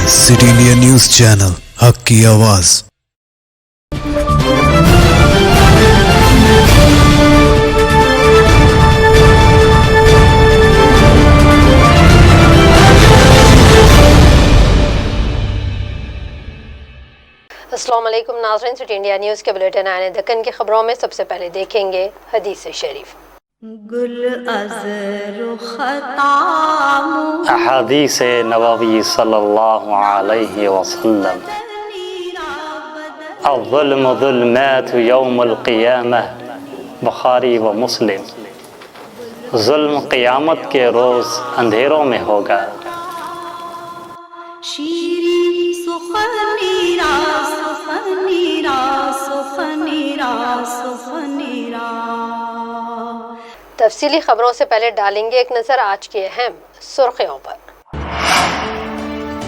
City India news channel, हक की आवाज। अस्सलाम वालेकुम नाज़रीन, सिटी इंडिया न्यूज़ के बुलेटिन आने दक्कन की खबरों में सबसे पहले देखेंगे हदीस शरीफ। अहादीस नबवी सल्लल्लाहु अलैहि वसल्लम अज़्ज़ुल्मु ज़ुल्मातु यौमुल क़ियामह, बुखारी व मुस्लिम। जुल्म क़यामत के रोज़ अंधेरों में होगा। तफसीली खबरों से पहले डालेंगे एक नजर आज की अहम सुर्खियों पर।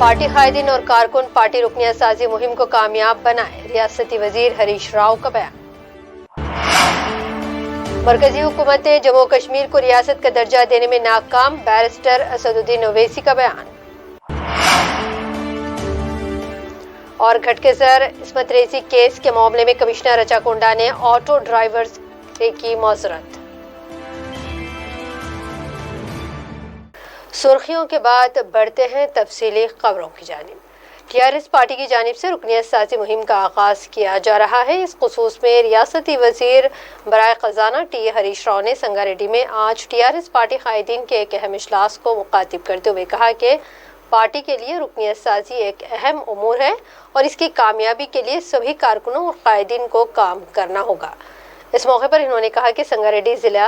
पार्टी कायदीन और कारकुन पार्टी रुकनियत साजी मुहिम को कामयाब बनाए, रियासती वजीर हरीश राव का बयान। मरकजी हुकूमत ने जम्मू कश्मीर को रियासत का दर्जा देने में नाकाम, बैरिस्टर असदुद्दीन ओवैसी का बयान। और घटकेसर इस्मत रेजी केस के मामले में कमिश्नर रचा कोंडा ने ऑटो ड्राइवर्स से की मौजरत। सुर्खियों के बाद बढ़ते हैं तफसीली खबरों की जानिब। टीआरएस पार्टी की जानिब से रुकनियत साजी मुहिम का आगाज किया जा रहा है। इस खुसूस में रियासती वजीर बराए खजाना टी हरीश राव ने संगारेड्डी में आज टीआरएस पार्टी कायदीन के एक अहम इजलास को मुखातिब करते हुए कहा कि पार्टी के लिए रुकनियत साजी एक अहम उमूर है और इसकी कामयाबी के लिए सभी कारकुनों और कायदीन को काम करना होगा। इस मौके पर इन्होंने कहा कि संगारेड्डी जिला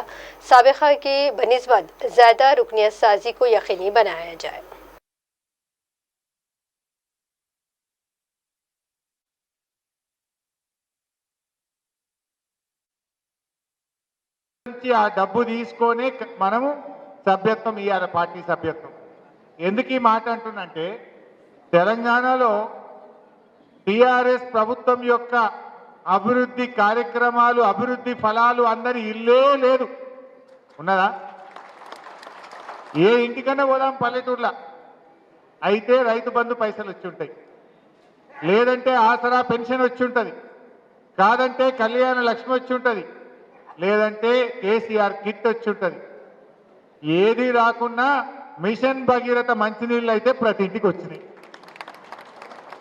साबिका की बनिस्बत ज़्यादा रुकनियत साजी को यकीनी बनाया जाए। ఆ డబ్బు తీసుకొని మనము సభ్యత్వం ఇవ్వాలి, పార్టీ సభ్యత్వం. ఎందుకు ఈ మాట అంటున్నంటే తెలంగాణలో టిఆర్ఎస్ ప్రభుత్వం యొక్క అభివృద్ధి కార్యక్రమాలు, అభివృద్ధి ఫలాలు అందరి ఇల్లే లేదు. ఉన్నదా? ఏ ఇంటికన్నా పోదాం పల్లెటూర్ల అయితే రైతు బంధు పైసలు వచ్చి ఉంటాయి, లేదంటే ఆసరా పెన్షన్ వచ్చి ఉంటుంది, కాదంటే కళ్యాణ లక్ష్మి వచ్చి ఉంటుంది, లేదంటే కేసీఆర్ కిట్ వచ్చి ఉంటుంది. ఏది రాకున్నా మిషన్ భగీరథ మంచినీళ్ళు అయితే ప్రతి ఇంటికి వచ్చినాయి.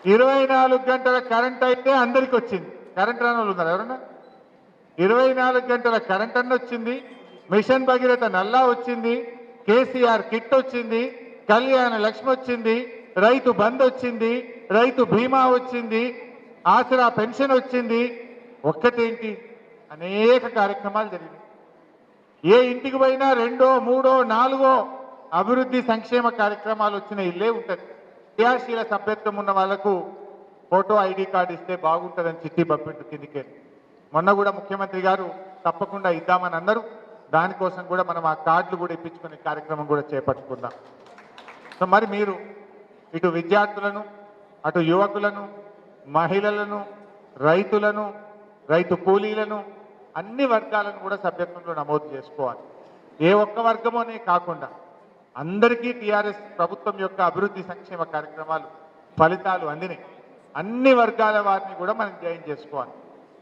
24 గంటల కరెంట్ అయితే అందరికి వచ్చింది. కరెంట్ రాని వాళ్ళు ఉన్నారు ఎవరన్నా? 24 గంటల కరెంట్ అన్న వచ్చింది, మిషన్ భగీరథ నల్లా వచ్చింది, కేసీఆర్ కిట్ వచ్చింది, కళ్యాణ లక్ష్మి వచ్చింది, రైతు బంద్ వచ్చింది, రైతు బీమా వచ్చింది, ఆసరా పెన్షన్ వచ్చింది. ఒక్కటేంటి, అనేక కార్యక్రమాలు జరిగినాయి. ఏ ఇంటికి పోయినా 2, 3, 4 అభివృద్ధి సంక్షేమ కార్యక్రమాలు వచ్చిన ఇల్లే ఉంటుంది. క్రియాశీల సభ్యత్వం ఉన్న వాళ్లకు ఫోటో ఐడి కార్డు ఇస్తే బాగుంటుందని చిట్టి పంపిండు కిందికే. మొన్న కూడా ముఖ్యమంత్రి గారు తప్పకుండా ఇద్దామని అన్నారు. దానికోసం కూడా మనం ఆ కార్డులు కూడా ఇప్పించుకునే కార్యక్రమం కూడా చేపట్టుకుందాం. సో మరి మీరు ఇటు విద్యార్థులను, అటు యువకులను, మహిళలను, రైతులను, రైతు కూలీలను, అన్ని వర్గాలను కూడా సభ్యత్వంలో నమోదు చేసుకోవాలి. ఏ ఒక్క వర్గమోనే కాకుండా అందరికీ టీఆర్ఎస్ ప్రభుత్వం యొక్క అభివృద్ధి సంక్షేమ కార్యక్రమాలు ఫలితాలు అందినాయి. అన్ని వర్గాల వారిని కూడా మనం జాయిన్ చేసుకోవాలి.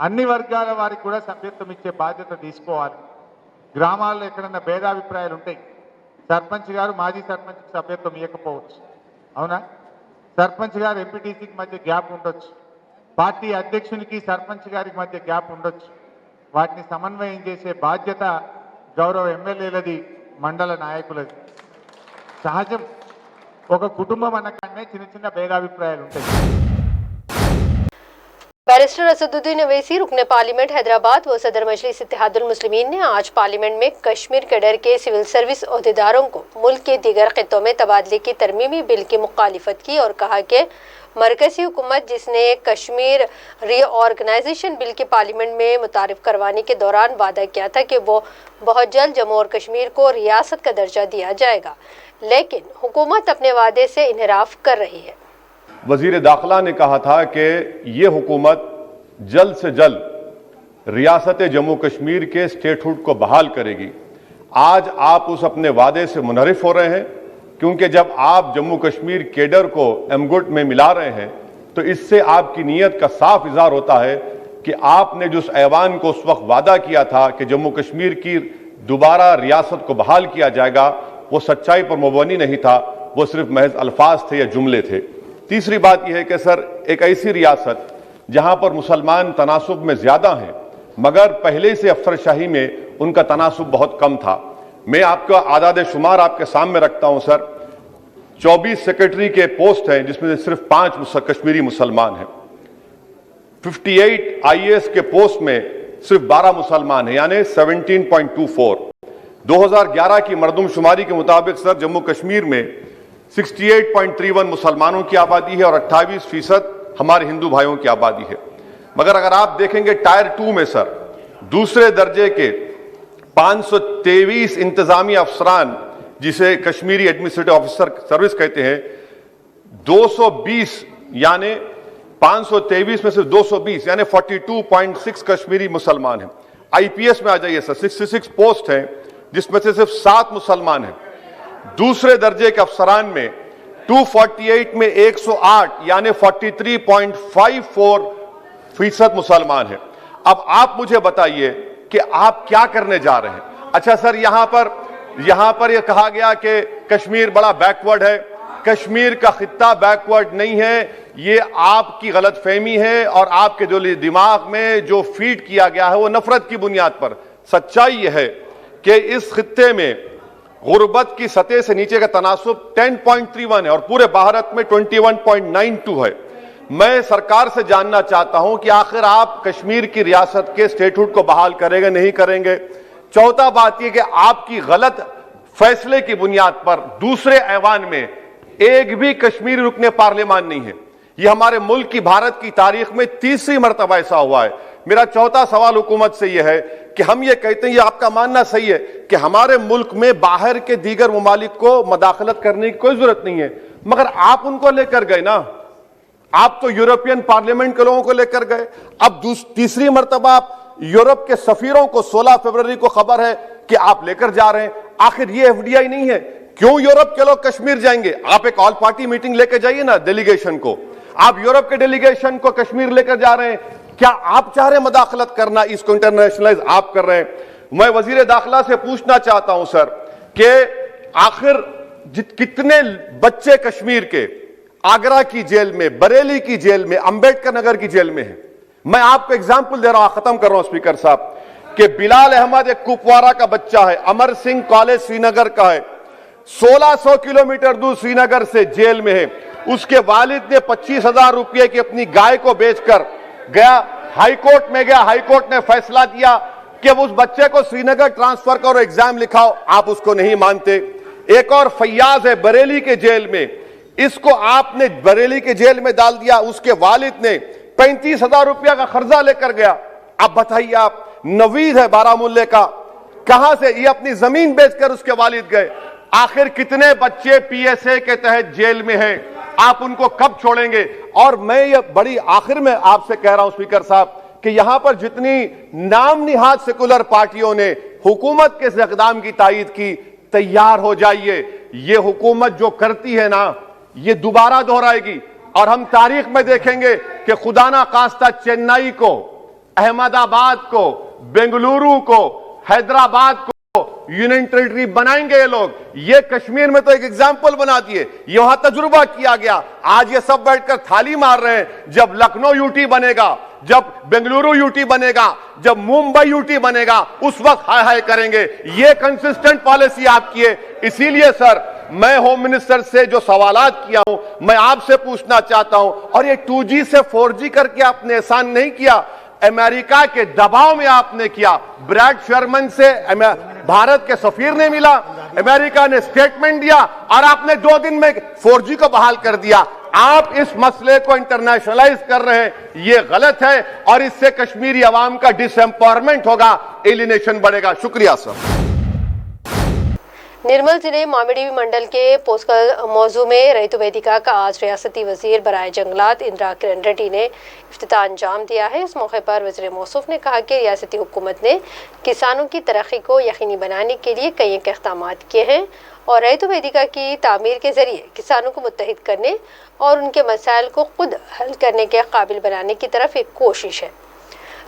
అన్ని వర్గాల వారికి కూడా సభ్యత్వం ఇచ్చే బాధ్యత తీసుకోవాలి. గ్రామాల్లో ఎక్కడన్నా భేదాభిప్రాయాలు ఉంటాయి. సర్పంచ్ గారు మాజీ సర్పంచ్కి సభ్యత్వం ఇవ్వకపోవచ్చు, అవునా? సర్పంచ్ గారు ఎంపీటీసీకి మధ్య గ్యాప్ ఉండొచ్చు, పార్టీ అధ్యక్షునికి సర్పంచ్ గారికి మధ్య గ్యాప్ ఉండొచ్చు. వాటిని సమన్వయం చేసే బాధ్యత గౌరవ ఎమ్మెల్యేలది, మండల నాయకులది. సహజం, ఒక కుటుంబం అన్నకానే చిన్న చిన్న భేదాభిప్రాయాలు ఉంటాయి. बैरिस्टर असदुद्दीन ओवैसी रुकने पार्लियामेंट हैदराबाद व सदर मजलिस इत्तेहादुल मुस्लिमीन ने आज पार्लियामेंट में कश्मीर कैडर के सिविल सर्विस ओहदेदारों को मुल्क के दीगर खित्तों में तबादले की तरमीमी बिल की मुखालिफत की और कहा कि मरकजी हुकूमत जिसने कश्मीर रीऑर्गेनाइजेशन बिल के पार्लियामेंट में मुतारिफ करवाने के दौरान वादा किया था कि वो बहुत जल्द जम्मू और कश्मीर को रियासत का दर्जा दिया जाएगा, लेकिन हुकूमत अपने वादे से इनहराफ कर रही है। वजीर दाखिला ने कहा था कि ये हुकूमत जल्द से जल्द रियासत जम्मू कश्मीर के स्टेटहुड को बहाल करेगी। आज आप उस अपने वादे से मुनहरिफ हो रहे हैं کیونکہ جب آپ جموں کشمیر کیڈر کو ایمگٹ میں ملا رہے ہیں تو اس سے آپ کی نیت کا صاف اظہار ہوتا ہے کہ آپ نے جو اس ایوان کو اس وقت وعدہ کیا تھا کہ جموں کشمیر کی دوبارہ ریاست کو بحال کیا جائے گا، وہ سچائی پر مبنی نہیں تھا، وہ صرف محض الفاظ تھے یا جملے تھے۔ تیسری بات یہ ہے کہ سر، ایک ایسی ریاست جہاں پر مسلمان تناسب میں زیادہ ہیں مگر پہلے سے افسر شاہی میں ان کا تناسب بہت کم تھا۔ میں آپ کا اعداد شمار آپ کے سامنے رکھتا ہوں سر۔ 24 سیکرٹری کے پوسٹ ہیں جس میں سے صرف 5 کشمیری مسلمان ہیں۔ 58 IAS کے پوسٹ میں صرف 12 مسلمان ہیں، یعنی 17.24۔ 2011 کی مردم شماری کے مطابق سر جموں کشمیر میں 68.31 مسلمانوں کی آبادی ہے اور 28% ہمارے ہندو بھائیوں کی آبادی ہے۔ مگر اگر آپ دیکھیں گے ٹائر 2 میں سر دوسرے درجے کے 523 انتظامی افسران جسے کشمیری ایڈمنسٹریٹو آفیسر سروس کہتے ہیں، 220 یعنی 523 میں صرف 220 یعنی 42.6 کشمیری مسلمان ہیں۔ IPS میں آ جائیے سر، 66 پوسٹ ہیں جس میں سے صرف 7 مسلمان ہیں۔ دوسرے درجے کے افسران میں 248 میں 108 یعنی 43.54% مسلمان ہیں۔ اب آپ مجھے بتائیے کہ آپ کیا کرنے جا رہے ہیں؟ اچھا سر، یہاں پر یہ کہا گیا کہ کشمیر بڑا بیکورڈ ہے۔ کشمیر کا خطہ بیکورڈ نہیں ہے، یہ آپ کی غلط فہمی ہے اور آپ کے دماغ میں جو فیڈ کیا گیا ہے وہ نفرت کی بنیاد پر۔ سچائی یہ ہے کہ اس خطے میں غربت کی سطح سے نیچے کا تناسب 10.31 ہے اور پورے بھارت میں 21.92 ہے۔ میں سرکار سے جاننا چاہتا ہوں کہ آخر آپ کشمیر کی ریاست کے اسٹیٹہوڈ کو بحال کریں گے نہیں کریں گے؟ چوتھا بات یہ کہ آپ کی غلط فیصلے کی بنیاد پر دوسرے ایوان میں ایک بھی کشمیری رکن پارلیمان نہیں ہے۔ یہ ہمارے ملک کی بھارت کی تاریخ میں تیسری مرتبہ ایسا ہوا ہے۔ میرا چوتھا سوال حکومت سے یہ ہے کہ ہم یہ کہتے ہیں، یہ آپ کا ماننا صحیح ہے کہ ہمارے ملک میں باہر کے دیگر ممالک کو مداخلت کرنے کی کوئی ضرورت نہیں ہے، مگر آپ ان کو لے کر گئے نا، آپ تو یورپین پارلیمنٹ کے لوگوں کو لے کر گئے۔ اب تیسری مرتبہ آپ یورپ کے سفیروں کو 16 فروری کو خبر ہے کہ آپ لے کر جا رہے ہیں۔ آخر یہ FDI نہیں ہے، کیوں یورپ کے لوگ کشمیر جائیں گے؟ آپ ایک آل پارٹی میٹنگ لے کے جائیے نا ڈیلیگیشن کو۔ آپ یورپ کے ڈیلیگیشن کو کشمیر لے کر جا رہے ہیں، کیا آپ چاہ رہے ہیں مداخلت کرنا؟ اس کو انٹرنیشنلائز آپ کر رہے ہیں۔ میں وزیر داخلہ سے پوچھنا چاہتا ہوں سر کہ آخر کتنے بچے کشمیر کے آگرہ کی جیل میں، بریلی کی جیل میں، امبیڈکر نگر کی جیل میں ہیں؟ میں آپ کو ایگزامپل دے رہا ہوں، ختم کر رہا ہوں اسپیکر صاحب، کہ بلال احمد ایک کپوارہ کا بچہ ہے، امر سنگھ کالج سری نگر کا ہے، 1600 کلومیٹر دور سری نگر سے جیل میں ہے۔ اس کے والد نے 25,000 روپے کی اپنی گائے کو بیچ کر گیا، ہائی کورٹ میں گیا، ہائی کورٹ نے فیصلہ دیا کہ اس بچے کو سری نگر ٹرانسفر کرو، ایگزام لکھاؤ، آپ اس کو نہیں مانتے۔ ایک اور فیاض ہے بریلی کے جیل میں، اس کو آپ نے بریلی کے جیل میں ڈال دیا، اس کے والد نے 35,000 روپیہ کا قرضہ لے کر گیا۔ اب بتائیے آپ، نوید ہے بارہمولہ کا، کہاں سے یہ اپنی زمین بیچ کر اس کے والد گئے۔ آخر کتنے بچے PSA کے تحت جیل میں ہیں؟ آپ ان کو کب چھوڑیں گے؟ اور میں یہ بڑی آخر میں آپ سے کہہ رہا ہوں اسپیکر صاحب کہ یہاں پر جتنی نام نہاد سیکولر پارٹیوں نے حکومت کے اس اقدام کی تائید کی، تیار ہو جائیے، یہ حکومت جو کرتی ہے نا یہ دوبارہ دہرائے گی، اور ہم تاریخ میں دیکھیں گے کہ خدا نہ خواستہ چنئی کو، احمد آباد کو، بنگلورو کو، حیدرآباد کو یونین ٹیریٹری بنائیں گے یہ لوگ۔ یہ کشمیر میں تو ایک ایگزامپل بنا دیے، یہ وہاں تجربہ کیا گیا، آج یہ سب بیٹھ کر تھالی مار رہے ہیں۔ جب لکھنؤ UT بنے گا، جب بنگلورو UT بنے گا، جب ممبئی UT بنے گا، اس وقت ہائے ہائے کریں گے۔ یہ کنسسٹنٹ پالیسی آپ کی ہے۔ اسی لیے سر میں ہوم منسٹر سے جو سوالات کیا ہوں، میں آپ سے پوچھنا چاہتا ہوں، اور یہ 2G سے 4G کر کے آپ نے احسان نہیں کیا، امریکہ کے دباؤ میں آپ نے کیا۔ بریڈ شرمن سے بھارت کے سفیر نے ملا، امریکہ نے سٹیٹمنٹ دیا، اور آپ نے 2 دن میں 4G کو بحال کر دیا۔ آپ اس مسئلے کو انٹرنیشنلائز کر رہے ہیں، یہ غلط ہے، اور اس سے کشمیری عوام کا ڈس ایمپاورمنٹ ہوگا، ایلینیشن بڑھے گا۔ شکریہ سر۔ निर्मल जिले मामिडी मंडल के पोस्कल मौजू में रैतु वेदिका का आज रियासती वजीर बराए जंगलात इंदिरा किरण रेड्डी ने इफ्तिताह अंजाम दिया है। इस मौके पर वज़ीर मौसूफ ने कहा कि रियासती हुकूमत ने किसानों की तरक्की को यकीनी बनाने के लिए कई इक़दाम किए हैं और रैतु वेदिका की तामीर के ज़रिए किसानों को मुत्तहिद करने और उनके मसाइल को खुद हल करने के काबिल बनाने की तरफ एक कोशिश है।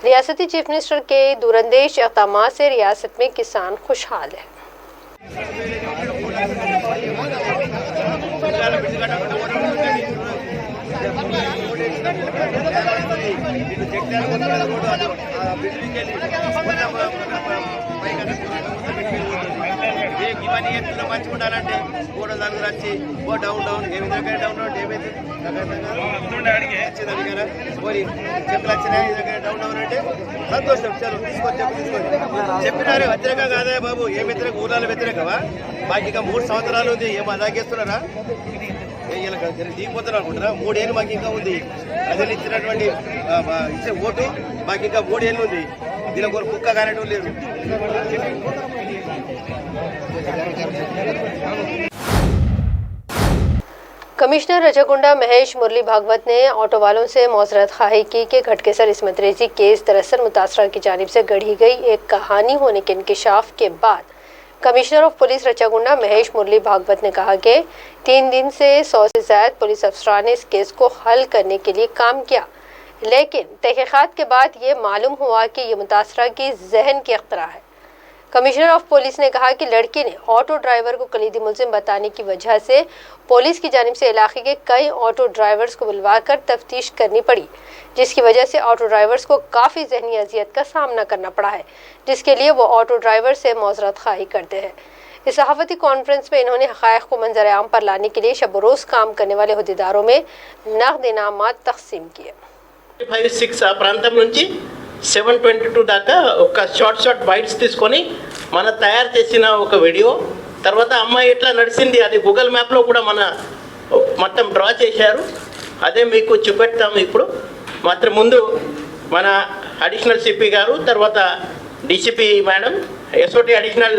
रियासती चीफ मिनिस्टर के दूरंदेश इक़दाम से रियासत में किसान खुशहाल है। మంచుకుంటానంటే కూడా దాని వచ్చి ఓ డౌన్ డౌన్ ఏమైనా డౌన్ డౌన్ ఏమైతే పోయి చెప్పులు వచ్చినాయి డౌన్ డౌన్ అంటే సంతోషం చలో తీసుకొని చెప్పినారే వ్యతిరేకం కాదా బాబు ఏ వ్యతిరేక ఊర్ల వ్యతిరేకమా మాకు ఇంకా 3 సంవత్సరాలు ఉంది ఏం అదాగేస్తున్నారా దిగిపోతున్నారు అనుకుంటారా 3 ఏళ్ళు మాకు ఇంకా ఉంది ప్రజలు ఇచ్చినటువంటి ఇచ్చే ఓటు మాకు ఇంకా 3 ఏళ్ళు ఉంది దీని ఒక కుక్క కానట్టు లేరు। कमिश्नर रजागुंडा महेश मुरली भागवत ने ऑटो वालों से मौजरत खाही की कि घटकेसर इस्मत रेजी केस दरअसल मुतासरा की जानिब से गढ़ी गई एक कहानी होने के इंकशाफ के बाद कमिश्नर ऑफ पुलिस रजागुंडा महेश मुरली भागवत ने कहा कि 3 दिन से 100 से ज़ायद पुलिस अफसरान ने इस केस को हल करने के लिए काम किया, लेकिन तहकीकात के बाद ये मालूम हुआ कि ये मुतासरा की जहन की अख्तरा है। कमिश्नर ऑफ पुलिस ने कहा कि लड़की ने ऑटो ड्राइवर को कलीदी मुलजिम बताने की वजह से पुलिस की जानिब से इलाके के कई ऑटो ड्राइवर्स को बुलवा कर तफ्तीश करनी पड़ी, जिसकी वजह से ऑटो ड्राइवर्स को काफ़ी जहनी अजियत का सामना करना पड़ा है, जिसके लिए वो ऑटो ड्राइवर से मौजरत खाही करते हैं। इस सहाफ़ती कॉन्फ्रेंस में इन्होंने हक़ाइक़ को मंजर आम पर लाने के लिए शब रोज़ काम करने वाले अहदेदारों में नक़द इनामात तक़सीम किए। 56 ఆ ప్రాంతం నుంచి 722 దాకా ఒక షార్ట్ బైట్స్ తీసుకొని మన తయారు చేసిన ఒక వీడియో, తర్వాత అమ్మాయి ఎట్లా నడిచింది అది గూగుల్ మ్యాప్లో కూడా మన మొత్తం డ్రా చేశారు, అదే మీకు చూపెడతాము ఇప్పుడు। మాత్రం ముందు మన అడిషనల్ సిపి గారు, తర్వాత DCP madam, SOT additional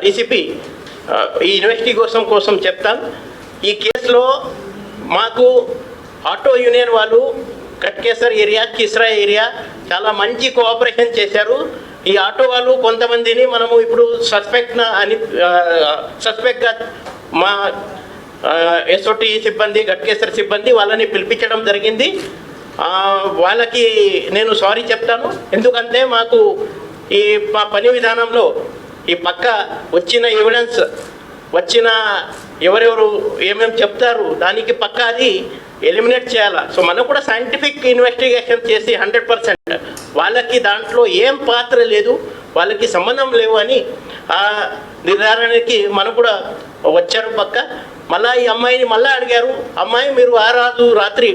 DCP ఈ ఇన్వెస్టిగేషన్ కోసం చెప్తాను। ఈ కేసులో మాకు ఆటో యూనియన్ వాళ్ళు కట్కేసర్ ఏరియా, కిస్రా ఏరియా చాలా మంచి కోఆపరేషన్ చేశారు। ఈ ఆటో వాళ్ళు కొంతమందిని మనము ఇప్పుడు సస్పెక్ట్గా మా ఎస్ఓటి సిబ్బంది, గట్కేసర్ సిబ్బంది వాళ్ళని పిలిపించడం జరిగింది। వాళ్ళకి నేను సారీ చెప్తాను, ఎందుకంటే మాకు ఈ మా పని విధానంలో ఈ పక్క వచ్చిన ఎవిడెన్స్, వచ్చిన ఎవరెవరు ఏమేమి చెప్తారు దానికి పక్క అది ఎలిమినేట్ చేయాలా। సో మనకు కూడా సైంటిఫిక్ ఇన్వెస్టిగేషన్ చేసి 100% వాళ్ళకి దాంట్లో ఏం పాత్ర లేదు, వాళ్ళకి సంబంధం లేవు అని ఆ నిర్ధారణకి మనం కూడా వచ్చారు పక్క। మళ్ళీ ఈ అమ్మాయిని మళ్ళీ అడిగారు, అమ్మాయి మీరు ఆ రోజు రాత్రి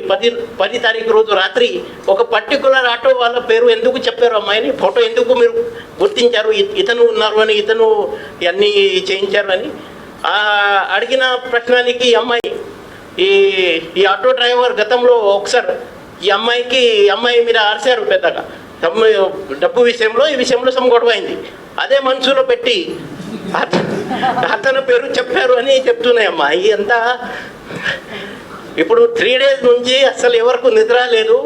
10 తారీఖు రోజు రాత్రి ఒక పర్టికులర్ ఆటో వాళ్ళ పేరు ఎందుకు చెప్పారు, అమ్మాయిని ఫోటో ఎందుకు మీరు గుర్తించారు, ఇతను ఉన్నారు అని, ఇతను ఇవన్నీ చేయించారు అని అడిగిన ప్రశ్నకి అమ్మాయి ఈ ఆటో డ్రైవర్ గతంలో ఒకసారి ఈ అమ్మాయి మీద అరిశారు పెద్దగా డబ్బు విషయంలో, ఈ విషయంలో గొడవ అయింది, అదే మనసులో పెట్టి అతని పేరు చెప్పారు అని చెప్తున్నాయి అమ్మాయి అంతా। ఇప్పుడు 3 days నుంచి అసలు ఎవరికి నిద్ర లేదు,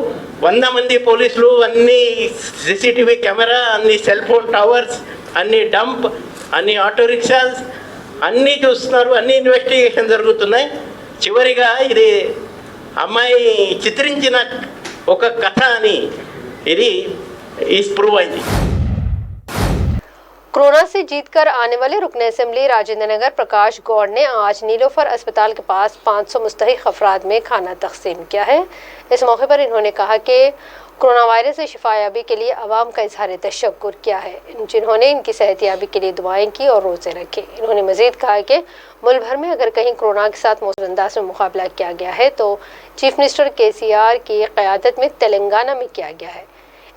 100 మంది పోలీసులు, అన్ని CCTV కెమెరా, అన్ని సెల్ ఫోన్ టవర్స్, అన్ని డంప్, అన్ని ఆటో రిక్షాస్ అన్నీ చూస్తున్నారు, అన్ని ఇన్వెస్టిగేషన్ జరుగుతున్నాయి। చివరిగా ఇది అమ్మాయి చిత్రించిన ఒక కథ అని ఇది ప్రూవ్ అయింది। कोरोना से जीतकर आने वाले रुकन असेंबली राजेंद्र नगर प्रकाश गौड़ ने आज नीलोफर अस्पताल के पास 500 मुस्तहिक अफराद में खाना तकसीम किया है। इस मौके पर इन्होंने कहा कि कोरोना वायरस से शिफायाबी के लिए अवाम का इजहार तशक्कुर किया है, जिन्होंने इनकी सेहतियाबी के लिए दुआएं की और रोज़े रखे। इन्होंने मज़ीद कहा कि मुल्क भर में अगर कहीं कोरोना के साथ मौसर अंदाज में मुकाबला किया गया है तो चीफ मिनिस्टर KCR की क़यादत में तेलंगाना में किया गया है।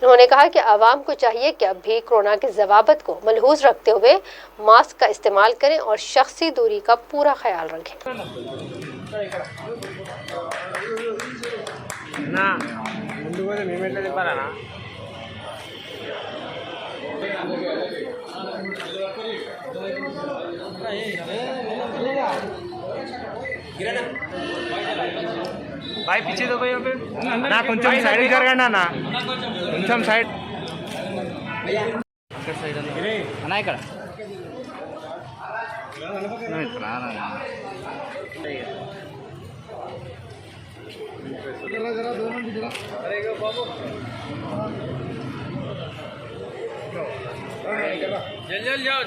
उन्होंने कहा कि आवाम को चाहिए कि अब भी कोरोना के ज़वाबत को मलहूज़ रखते हुए मास्क का इस्तेमाल करें और शख्सी दूरी का पूरा ख्याल रखें। भाई पीछे दो भाई यहाँ पे ना కొంచెం సైడ్ జరగండి అన్న కొంచెం సైడ్ అన్న ఇక్కడ जल जल जाओ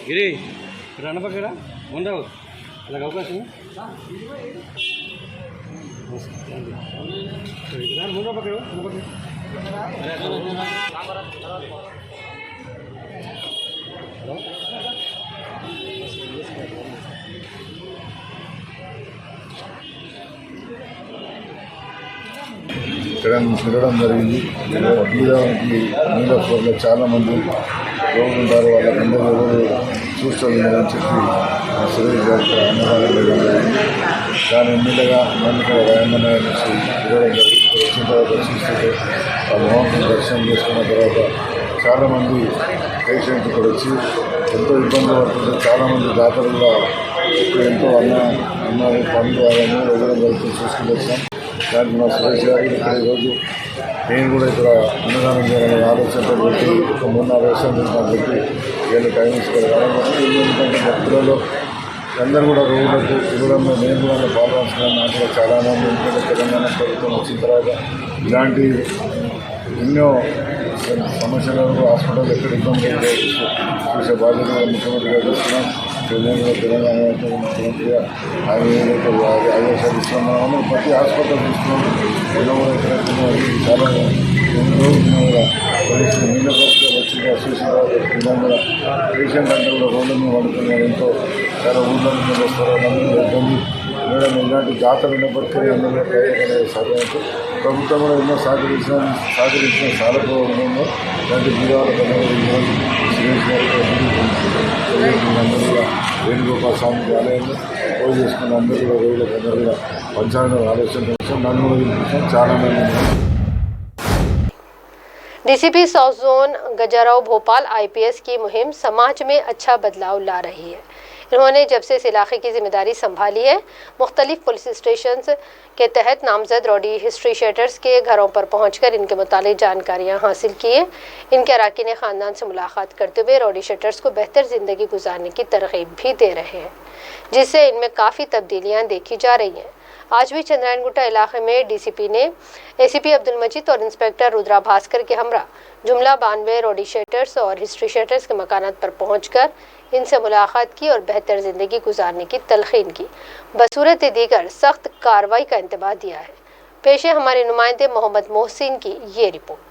గిరి రణపక్కడ ఉండవు అలాగ అవకాశం ముందు పక్కడు ఇక్కడ తిరగడం జరిగింది. నీలపూర్లో చాలామంది రోగులు ఉంటారు, వాళ్ళకందరూ ఎవరు చూస్తారు అని చెప్పి సురేష్ గారికి అన్నదానం వేయడం జరిగింది. దాని ఎమ్మెల్యేగా నన్ను రాయమన్న నుంచి తిరగడం జరిగింది. వచ్చిన తర్వాత చూస్తుంటే ఆ మోహన్ దర్శనం చేసుకున్న తర్వాత చాలామంది పేషెంట్ ఇక్కడ వచ్చి ఎంతో ఇబ్బంది పడుతుంది. చాలామంది దాతలు కూడా ఇక్కడ ఎంతో అన్నారు పనులు అవన్నీ ఇవ్వడం జరుగుతుంది. చూసుకుంటూ వచ్చాం. దానికి మా సురేష్ గారు ఇక్కడ ఈరోజు నేను కూడా ఇక్కడ అన్నదానం చేయాలనే ఆలోచనతో పెట్టి ఒక 3-4 వర్షాలు తింటాను పెట్టి వీళ్ళు టైం ఇసుకోవాలి. ఎందుకంటే భక్తులలో అందరూ కూడా రోగులకు ఇవ్వడంలో నేను కూడా పాల్గొంటున్నాను. నాకు కూడా చాలా మంది ఎందుకంటే తెలంగాణ ప్రభుత్వం వచ్చిన తర్వాత ఇలాంటి ఎన్నో సమస్యలకు హాస్పిటల్ ఎక్కడ ఇబ్బంది చూసే బాధ్యత ముఖ్యమంత్రిగా చూస్తున్నాం. నేను కూడా తెలంగాణ ముఖ్యమంత్రిగా ఆయన ఏదైతే ఆదేశాలు ఇస్తున్నామో ప్రతి హాస్పిటల్ చూస్తున్నాం. ఎన్నో కూడా ఎక్కడ చాలా ఎన్నో కూడా పోలీసులు నీళ్ళ పరిస్థితులు వచ్చింది చూసిన తర్వాత కూడా పేషెంట్ అంటే కూడా రోడ్ల మీద పడుతున్నారు. ఎంతో చాలా ఊళ్ళ మీద వస్తారు. అందరూ ఇబ్బంది మేడం ఇలాంటి జాతర ఉన్నప్పటికీ అందరూ సాధ్యమైతే ప్రభుత్వం కూడా ఎన్నో సహకరించిన సాలపోవడంలో ఇలాంటి జీవాల సురేష్ గారికి అందరూ కూడా వేణుగోపాల స్వామి ఆలయంలో పూజ చేసుకున్న అందరూ కూడా రోజులకు అందరూ కూడా పంచాంగం ఆలోచన కోసం నన్ను కూడా చాలా మంది. DCP south zone Gajarao Bhopal IPS की मुहिम समाज में अच्छा बदलाव ला रही है। इन्होंने जब से इस इलाके की जिम्मेदारी संभाली है, मुख्तलिफ पुलिस स्टेशन के तहत नामजद रॉडी हिस्ट्री शेटर्स के घरों पर पहुंचकर इनके मुतालिक जानकारियां हासिल की है। इनके अराकीन ख़ानदान से मुलाकात करते हुए रॉडी शेटर्स को बेहतर ज़िंदगी गुजारने की तरगीब भी दे रहे हैं, जिससे इनमें काफ़ी तब्दीलियाँ देखी जा रही हैं। आज भी चंद्रायन गुट्टा इलाके में डीसीपी ने एसीपी अब्दुल मजीद और इंस्पेक्टर रुद्रा भास्कर के हमरा जुमला 92 रॉडी शेटर्स और हिस्ट्री शेटर्स के मकानात पर पहुंचकर इनसे मुलाकात की और बेहतर ज़िंदगी गुजारने की तलखीन की, बसूरत दीगर सख्त कार्रवाई का इंतबाह दिया है। पेश है हमारे नुमाइंदे मोहम्मद मोहसिन की ये रिपोर्ट।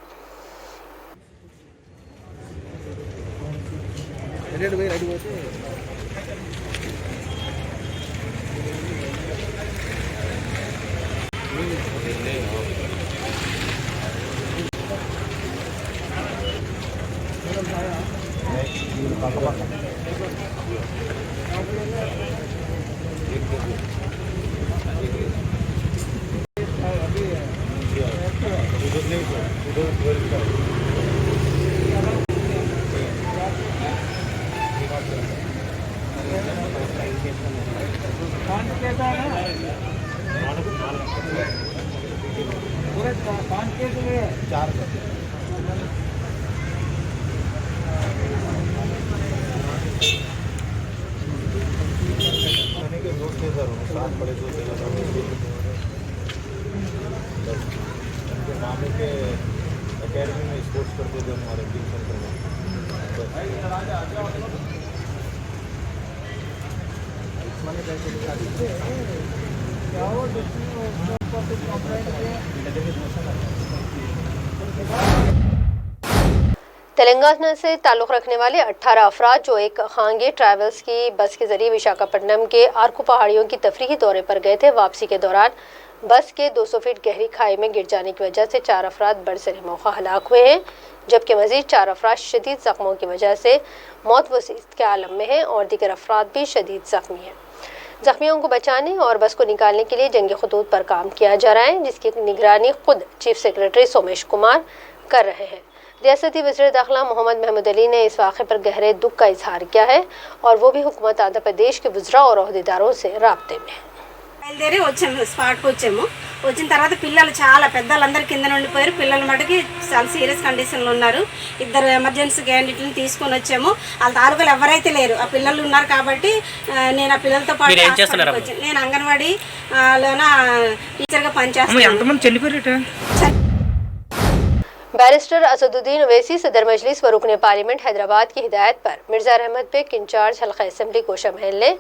अकेडमी में स्पोर्ट्स करते थे हमारे टीम सेंटर में। तेलंगाना से ताल्लुक़ रखने वाले 18 अफराद जो एक खांगे ट्रैवल्स की बस के जरिए विशाखापट्टनम के आरकू पहाड़ियों की तफरीही दौरे पर गए थे। वापसी के दौरान बस के 200 फीट गहरी खाई में गिर जाने की वजह से 4 अफराद बरसरे मौका हलाक हुए हैं, जबकि मजीद 4 अफराद शदीद जख्मों की वजह से मौत वसीयत के आलम में हैं और दीगर अफराद भी शदीद जख्मी हैं। जख्मियों को बचाने और बस को निकालने के लिए जंगी खतूत पर काम किया जा रहा है, जिसकी निगरानी खुद चीफ सेक्रेटरी सोमेश कुमार कर रहे हैं। रियासती वज़ीर दाखिला मोहम्मद महमूद अली ने इस वाक़े पर गहरे दुख का इजहार किया है और वो भी हुकूमत आंध्र प्रदेश के वज़रा और अहदेदारों से राब्ते में है। బయలుదేరి వచ్చాము, స్పాట్కి వచ్చాము. వచ్చిన తర్వాత పిల్లలు చాలా పెద్దలందరూ కింద ఉండిపోయారు. పిల్లల మటుకి చాలా సీరియస్ కండిషన్లో ఉన్నారు. ఇద్దరు ఎమర్జెన్సీ క్యాండిడేట్లను తీసుకొని వచ్చాము. వాళ్ళ తాలూకాలు ఎవరైతే లేరు, ఆ పిల్లలు ఉన్నారు కాబట్టి నేను ఆ పిల్లలతో పాటు వచ్చాను. నేను అంగన్వాడీ లోన టీచర్గా పనిచేస్తాను. बैरिस्टर असदुद्दीन ओवैसी सदर मजलिस व रुकन पार्लियामेंट हैदराबाद की हिदायत पर मिर्ज़ा रहमत बेग इंचार्ज हल्का असम्बली गोशा महल ने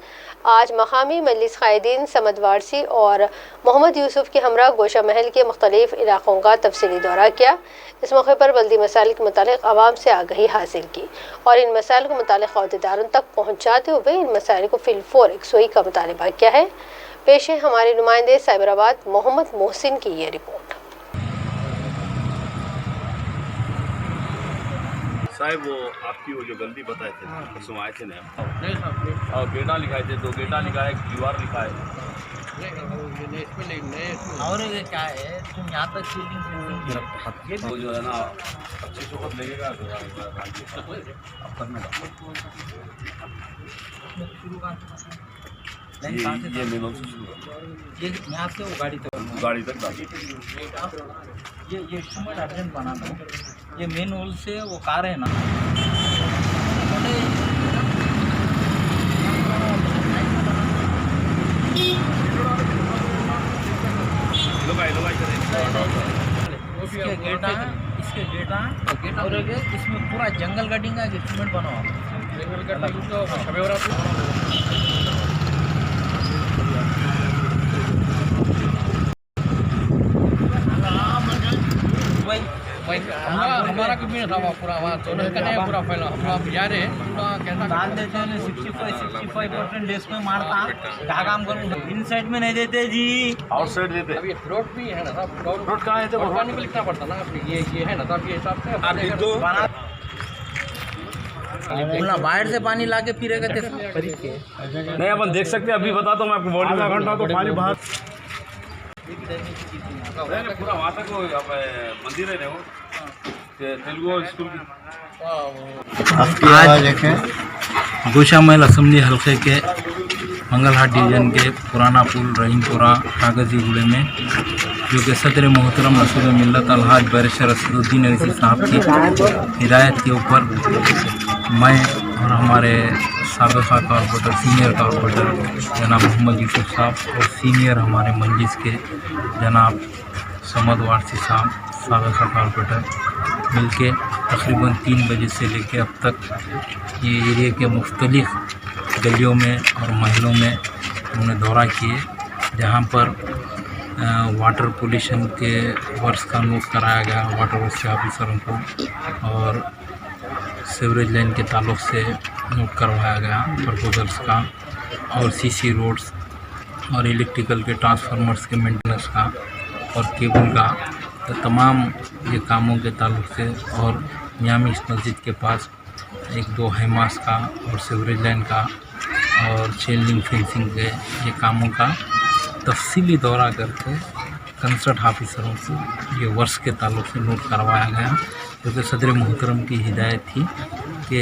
आज मकामी मजलिस कायदीन समद वारसी और मोहम्मद यूसुफ के हमरा गोशा महल के मुख्तलिफ इलाकों का तफसीली दौरा किया। इस मौके पर बल्दी मसाइल के मुतालिक आवाम से आगाही हासिल की और इन मसाइल को मुतालिक अहदेदारों तक पहुँचाते हुए इन मसाइल को फिलफोर एकसोई का मुतालबा किया है। पेश है हमारे नुमाइंदे साइबराबाद मोहम्मद मोहसिन की ये रिपोर्ट। साहब वो आपकी वो जो गलती बताए थे परसों आए थे ना और गेटा लिखाए थे, 2 गेटा लिखा है, दीवार लिखा है और ये क्या है तुम यहाँ तक वो जो है ना 2500 खत लगेगा ये मेन से शुरू ये यहाँ से वो गाड़ी तक बाकी ये इंस्ट्रूमेंट अर्जेंट बनाना है। ये मेन होल से वो कार है ना इसके गेटा और इसमें पूरा जंगल गार्डिंग का इंस्ट्रूमेंट बना हमारा कितने था पूरा वहाँ पूरा फैला हम जा रहे हैं डाल देते हैं 65% डेज में मारता क्या काम करूँ इनसाइड में नहीं देते जी आउटसाइड देते अभी रोड भी है ना रोड कहाँ है तो पानी को लिखना पड़ता ना ये है ना तो ये हिसाब से आप लिख दो बोलना बाहर से पानी लाके फिरेगा नहीं अपन देख सकते हैं। अभी बता तो मैं आपको बोल आधा घंटा तो पानी बाहर पूरा वहाँ तक मंदिर है वो तेलुगु स्कूल आज गोशा महल असम्बली हल्के के मंगलहाट डिवीजन के पुराना पुल रहीमपुरा कागजी गुड़े में जो कि सदर मोहतरम रसूल मिल्लत अलहाज बैरिस्टर असदुद्दीन ओवैसी साहब की हिदायत के ऊपर मैं और हमारे साबिक़ा कॉर्पोरेटर सीनियर कॉर्पोरेटर जनाब मोहम्मद यूसुफ साहब और सीनियर हमारे मजलिस के जनाब समद वारसी साहब साबिक़ा कॉर्पोरेटर मिलके तकरीबन 3 बजे से लेकर अब तक ये एरिया के मुख्तलिफ़ गलियों में और महलों में उन्होंने दौरा किए, जहाँ पर वाटर पोल्यूशन के वर्ष का नोट कराया गया वाटर वर्क्स के ऑफिसरों को और सीवरेज लाइन के ताल्लुक से नोट करवाया गया प्रपोजल्स का और सीसी रोड्स और इलेक्ट्रिकल के ट्रांसफार्मर्स के मेंटेनेंस का और केबल का तो तमाम ये कामों के ताल्लुक से और मियामी मस्जिद के पास 1-2 हैमास का और सीवरेज लाइन का और चेन लिंक फेंसिंग के ये कामों का तफसीली दौरा करके कंसर्ट ऑफिसरों से ये वर्ष के ताल्लुक से नोट करवाया गया, क्योंकि सदर मोहतरम की हिदायत थी कि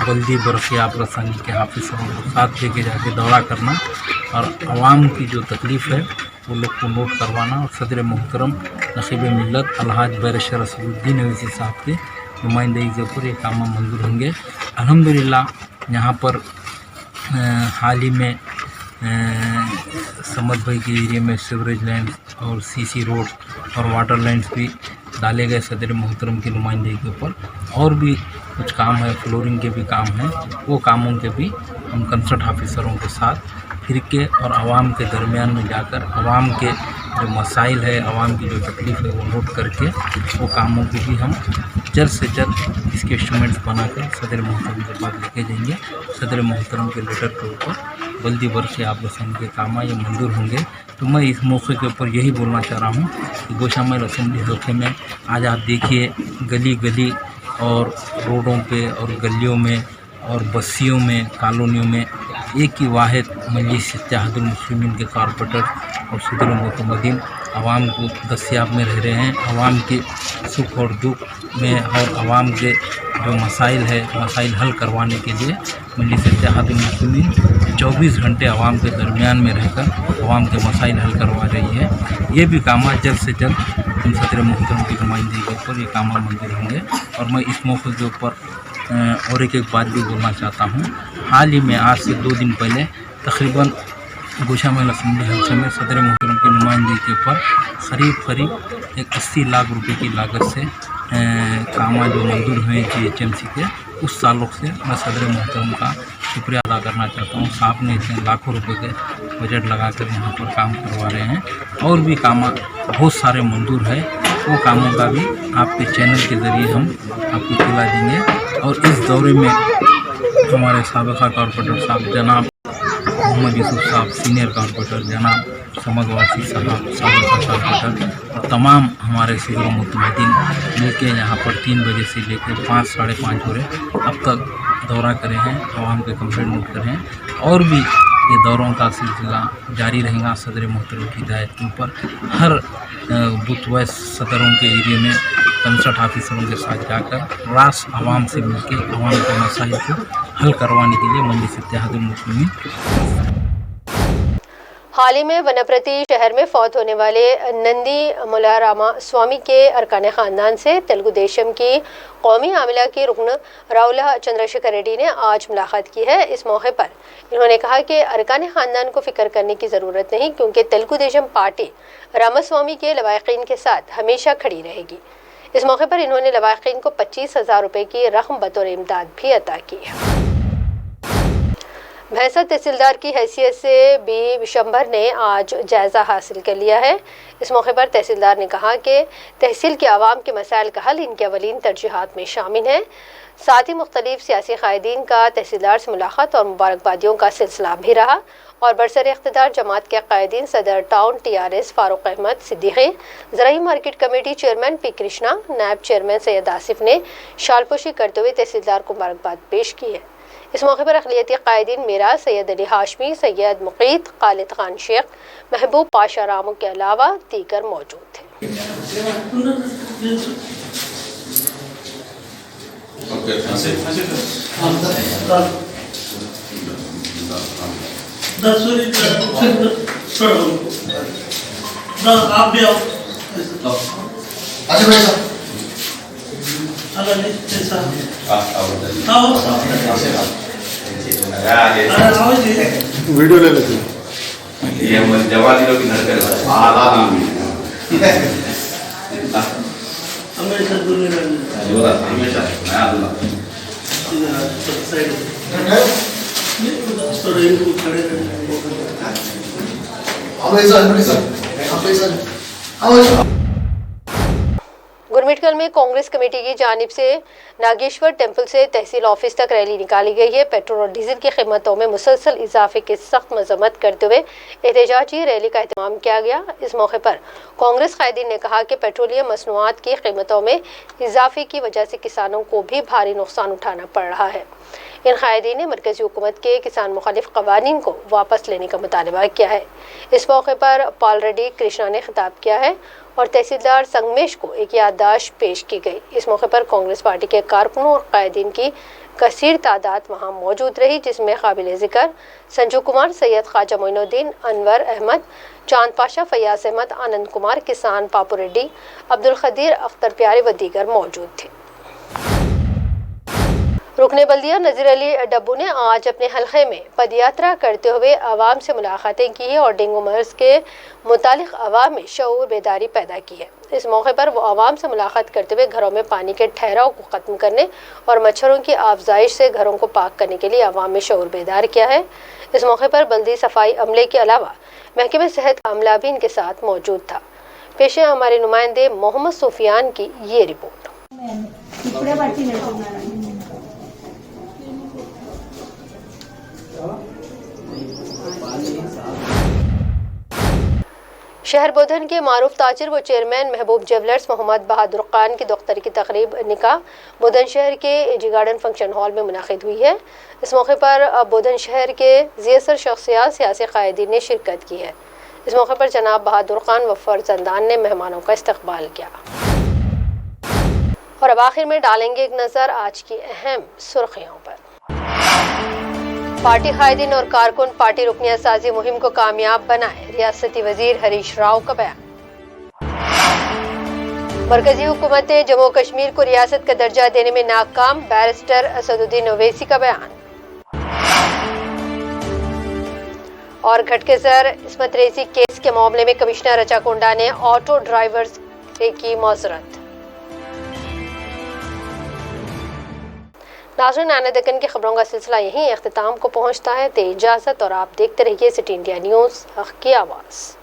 बल्दी बरक़िया प्रसंगी के ऑफिसरों को साथ लेके जाके दौरा करना और आवाम की जो तकलीफ़ है वो लोग को नोट करवाना और सदर मोहतरम नक़ीब मिल्लत अलहाज बैरिस्टर असदुद्दीन ओवैसी साहब के नुमाइंदगी के ऊपर ये काम मंजूर होंगे। अल्हम्दुलिल्लाह यहाँ पर हाल ही में समद भाई के एरिया में सीवरेज लाइन और सीसी रोड और वाटर लाइन्स भी डाले गए सदर मोहतरम की नुमाइंदगी के ऊपर। और भी कुछ काम है, फ्लोरिंग के भी काम हैं, वो कामों के भी हम कंसर्ट ऑफिसरों के साथ फिर के और आवाम के दरमियान में जाकर आवाम के जो मसाइल है, आवाम की जो तकलीफ़ है वो नोट करके वो कामों को भी हम जल्द से जल्द इसके इंस्ट्रूमेंट्स बनाकर सदर मोहतरम के पास लेके जाएंगे। सदर मोहतरम के लेटर के ऊपर बल्दी वर्ष आप रसम के काम ये मंजूर होंगे। तो मैं इस मौके के ऊपर यही बोलना चाह रहा हूँ कि गोशा महल असम्बली हल्के में आज आप देखिए गली गली और रोडों पे और गलियों में और बस्तियों में कॉलोनियों में एक ही वाहिद मजलिस इत्तेहादुल मुस्लिमीन के कारपोरेटर और सदर मोतमदीन आवाम को दस्तियाब में रह रहे हैं। आवाम के सुख और दुख में और आवाम के जो मसाइल है मसाइल हल करवाने के लिए मजलिस इत्तेहादुल मुस्लिमीन 24 घंटे आवाम के दरमियान में रहकर आवाम के मसाइल हल करवा रही है। ये भी काम जल्द से जल्द सदर मोहतरम की नुमाइंदगी के ऊपर ये काम मंजूर होंगे। और मैं इस मौके के ऊपर और एक बात भी बोलना चाहता हूँ। हाल ही में आज से 2 दिन पहले तकरीबन गोशा महल असम्बली हल्के में सदर मोहतरम की नुमाइंदगी के ऊपर करीब एक 80 लाख रुपए की लागत से काम जो मंजूर हुए GHMC के, उस ताल्लुक़ से मैं सदर मोहतरम का शुक्रिया अदा करना चाहता हूँ। साहब ने इतने लाखों रुपए के बजट लगाकर यहाँ पर काम करवा रहे हैं। और भी काम बहुत सारे मंजूर है, वो कामों का भी आपके चैनल के ज़रिए हम आपको खिला देंगे। और इस दौरे में हमारे साबिक़ा कॉर्पोरेटर साहब जनाब मोहम्मद यूसुफ साहब, सीनियर कॉर्पोरेटर जनाब समद वासी साहब, साबिक़ा कॉर्पोरेटर और तमाम हमारे सदर मुतमदीन मिलके यहाँ पर 3 बजे से लेकर 5 साढ़े 5 बजे अब तक दौरा करे हैं, आवाम के कंप्लेंट नोट करे हैं। और भी ये दौरों का सिलसिला जारी रहेगा सदर मोहतरम की हिदायत के ऊपर। हर बूथ वाइज सदरों के एरिए में 65 ऑफिसरों के साथ जाकर रास आवाम से मिलकर आवाम के मसाइल को हल करवाने के लिए मजलिस इत्तेहादुल मुस्लिमीन। हाल ही में वनप्रति शहर में फौत होने वाले नंदी मुलारामा स्वामी के अरकान ख़ानदान से तेलुगु देशम की कौमी आमिला की रुकन राउला चंद्रशेखर रेड्डी ने आज मुलाकात की है। इस मौके पर इन्होंने कहा कि अरकान ख़ानदान को फ़िक्र करने की ज़रूरत नहीं, क्योंकि तेलुगु देशम पार्टी रामास्वामी के लवाहिकीन के साथ हमेशा खड़ी रहेगी। इस मौके पर इन्होंने लवाहिकीन को 25,000 रुपये की रकम बतौर इमदाद भी अता की है। भैंसा तहसीलदार की हैसियत से बी विशंबर ने आज जायज़ा हासिल कर लिया है। इस मौके पर तहसीलदार ने कहा कि तहसील के आवाम के मसाइल का हल इनके अवलीन तरजीहात में शामिल है। साथ ही मुख्तलिफ सियासी कायदीन का तहसीलदार से मुलाकात और मुबारकबादियों का सिलसिला भी रहा। और बरसर इख्तिदार जमात के कायदीन सदर टाउन TRS फारूक अहमद सिद्दीकी, ज़राई market committee chairman P Krishna, नायब चेयरमैन सैयद आसिफ ने शालपोशी करते हुए तहसीलदार को मुबारकबाद पेश की है। इस मौके पर अक़लियती कायदीन मीरा, सैयद अली हाशमी, सैयद मुक़ीत, खालिद खान शेख, महबूब पाशा रामू के अलावा दीगर मौजूद थे। वीडियो ले लेते गुरमिटकल में कांग्रेस कमेटी की जानिब से नागेश्वर टेम्पल से तहसील ऑफिस तक रैली निकाली गई है। पेट्रोल और डीजल की कीमतों में मुसलसल इजाफे की सख्त मजम्मत करते हुए एहतजाजी रैली का एहतमाम किया गया। इस मौके पर कांग्रेस कायदीन ने कहा कि पेट्रोलियम मसनूआत की कीमतों में इजाफे की वजह से किसानों को भी भारी नुकसान उठाना पड़ रहा है। इन कायदीन ने मरकजी हुकूमत के किसान मुखालिफ कवानीन को वापस लेने का मुतालबा किया है। इस मौके पर पाल रेड्डी कृष्णा ने खिताब किया है और तहसीलदार संगमेश को एक याददाश्त पेश की गई। इस मौके पर कांग्रेस पार्टी के कारकुनों और कायदीन की कसीर तादाद वहां मौजूद रही, जिसमें काबिल ज़िक्र संजू कुमार, सैयद ख्वाजा मोइनुद्दीन, अनवर अहमद, चांद पाशा, फयाज अहमद, आनंद कुमार, किसान पापू रेड्डी, अब्दुल खदीर, अख्तर प्यारे व दीगर मौजूद थे। रुकने बल्दिया नज़ीर अली डब्बू ने आज अपने हलके में पदयात्रा करते हुए आवाम से मुलाकातें की है और डेंगू मर्ज के मुतालिक आवाम में शऊर बेदारी पैदा की है। इस मौके पर वो आवाम से मुलाकात करते हुए घरों में पानी के ठहराव को ख़त्म करने और मच्छरों की आफजाइश से घरों को पाक करने के लिए आवाम में शऊर बेदार किया है। इस मौके पर बल्दी सफाई अमले के अलावा महकमे सेहत का अमला भी इनके साथ मौजूद था। पेश है हमारे नुमाइंदे मोहम्मद सुफियान की ये रिपोर्ट। شہر بودھن کے معروف تاجر و چیئرمین محبوب جیولرز محمد بہادر خان کی دختر کی تقریب نکاح بودھن شہر کے ایجی گارڈن فنکشن ہال میں منعقد ہوئی ہے۔ اس موقع پر بودھن شہر کے ذی اثر شخصیات سیاسی قائدین نے شرکت کی ہے۔ اس موقع پر جناب بہادر خان و فرزندان نے مہمانوں کا استقبال کیا۔ اور اب آخر میں ڈالیں گے ایک نظر آج کی اہم سرخیوں پر۔ پارٹی قائدین اور کارکن پارٹی رکنیت سازی مہم کو کامیاب بنائے، ریاستی وزیر ہریش راؤ کا بیان۔ مرکزی حکومت جموں و کشمیر کو ریاست کا درجہ دینے میں ناکام، بیرسٹر اسد الدین اویسی کا بیان۔ اور گھٹکے زر عصمت ریزی کیس کے معاملے میں کمشنر رچا کونڈا نے آٹو ڈرائیورز سے کی معذرت۔ ناظرین، آنے دکن کی خبروں کا سلسلہ یہیں اختتام کو پہنچتا ہے۔ تے اجازت اور آپ دیکھتے رہیے سٹی انڈیا نیوز، حق کی آواز۔